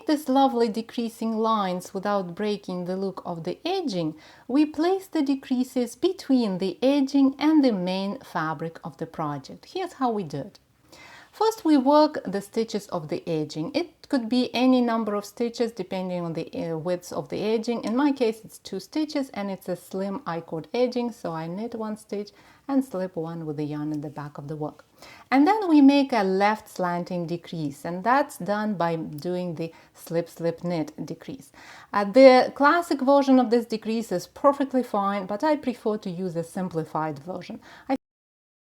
make these lovely decreasing lines without breaking the look of the edging, we place the decreases between the edging and the main fabric of the project. Here's how we do it. First, we work the stitches of the edging. It could be any number of stitches depending on the width of the edging. In my case, it's 2 stitches and it's a slim I-cord edging, so I knit 1 stitch and slip 1 with the yarn in the back of the work. And then we make a left slanting decrease, and that's done by doing the slip, slip, knit decrease. The classic version of this decrease is perfectly fine, but I prefer to use a simplified version. I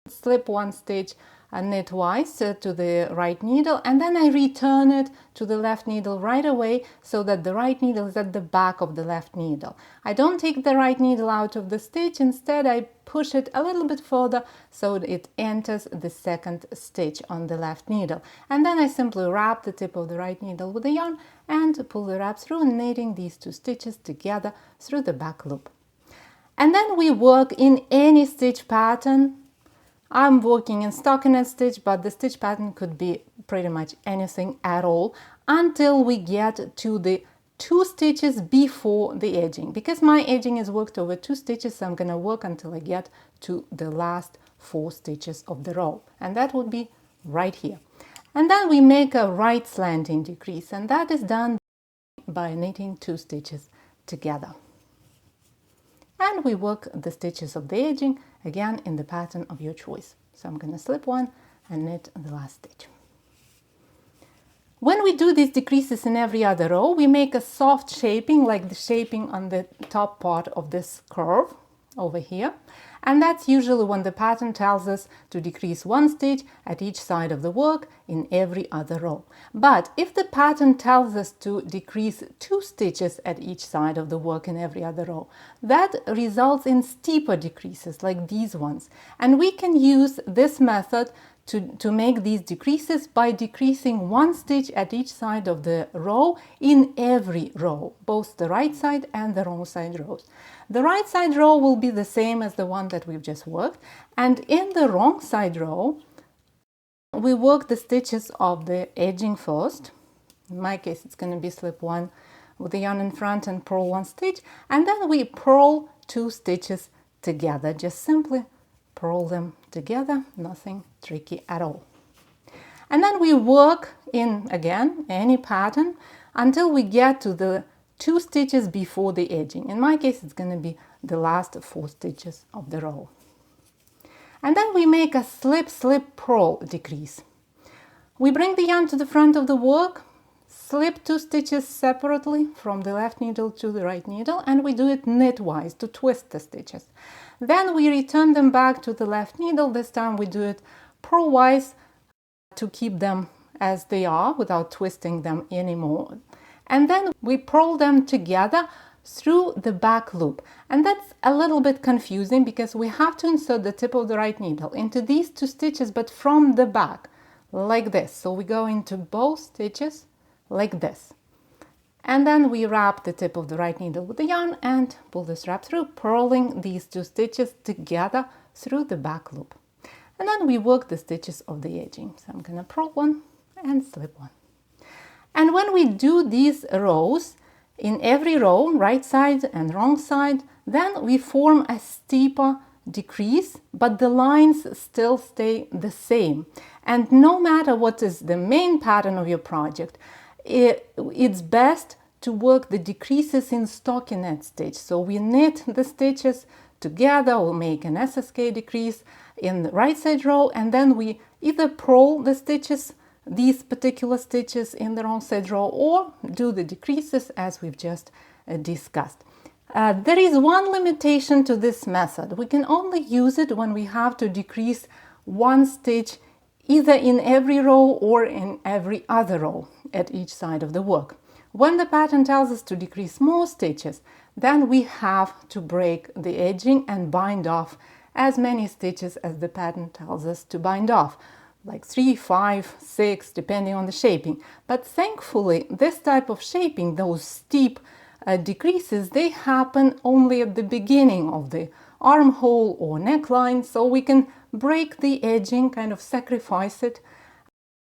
slip 1 stitch and knit twice to the right needle, and then I return it to the left needle right away so that the right needle is at the back of the left needle. I don't take the right needle out of the stitch, instead I push it a little bit further so it enters the second stitch on the left needle. And then I simply wrap the tip of the right needle with the yarn and pull the wrap through, knitting these 2 stitches together through the back loop. And then we work in any stitch pattern. I'm working in stockinette stitch, but the stitch pattern could be pretty much anything at all until we get to the 2 stitches before the edging. Because my edging is worked over 2 stitches, so I'm going to work until I get to the last 4 stitches of the row, and that would be right here. And then we make a right slanting decrease, and that is done by knitting 2 stitches together. And we work the stitches of the edging again in the pattern of your choice. So I'm going to slip 1 and knit the last stitch. When we do these decreases in every other row, we make a soft shaping, like the shaping on the top part of this curve over here. And that's usually when the pattern tells us to decrease 1 stitch at each side of the work in every other row. But if the pattern tells us to decrease 2 stitches at each side of the work in every other row, that results in steeper decreases like these ones. And we can use this method to make these decreases by decreasing 1 stitch at each side of the row in every row, both the right side and the wrong side rows. The right side row will be the same as the one that we've just worked, and in the wrong side row we work the stitches of the edging first. In my case it's going to be slip 1 with the yarn in front and purl 1 stitch, and then we purl 2 stitches together. Just simply purl them together, nothing tricky at all. And then we work in, again, any pattern until we get to the 2 stitches before the edging. In my case, it's going to be the last 4 stitches of the row. And then we make a slip, slip, purl decrease. We bring the yarn to the front of the work, slip 2 stitches separately from the left needle to the right needle, and we do it knitwise to twist the stitches. Then we return them back to the left needle. This time we do it purlwise to keep them as they are without twisting them anymore. And then we purl them together through the back loop. And that's a little bit confusing because we have to insert the tip of the right needle into these 2 stitches, but from the back, like this. So we go into both stitches like this. And then we wrap the tip of the right needle with the yarn and pull this wrap through, purling these 2 stitches together through the back loop. And then we work the stitches of the edging. So I'm going to purl 1 and slip 1. And when we do these rows, in every row, right side and wrong side, then we form a steeper decrease, but the lines still stay the same. And no matter what is the main pattern of your project, it's best to work the decreases in stockinette stitch. So we knit the stitches together, we'll make an SSK decrease in the right side row, and then we either purl the stitches, these particular stitches in the wrong side row, or do the decreases as we've just discussed. There is one limitation to this method. We can only use it when we have to decrease 1 stitch either in every row or in every other row at each side of the work. When the pattern tells us to decrease more stitches, then we have to break the edging and bind off as many stitches as the pattern tells us to bind off, like 3, 5, 6, depending on the shaping. But thankfully, this type of shaping, those steep decreases, they happen only at the beginning of the armhole or neckline, so we can break the edging, kind of sacrifice it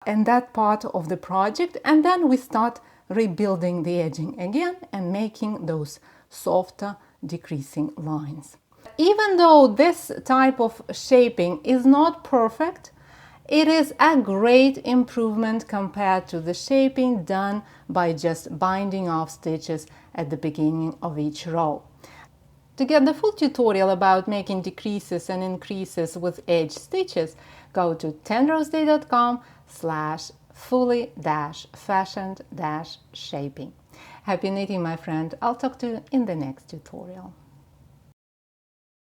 and that part of the project, and then we start rebuilding the edging again and making those softer decreasing lines. Even though this type of shaping is not perfect, it is a great improvement compared to the shaping done by just binding off stitches at the beginning of each row. To get the full tutorial about making decreases and increases with edge stitches, go to tenrose.com/fully-fashioned-shaping. Happy knitting, my friend. I'll talk to you in the next tutorial.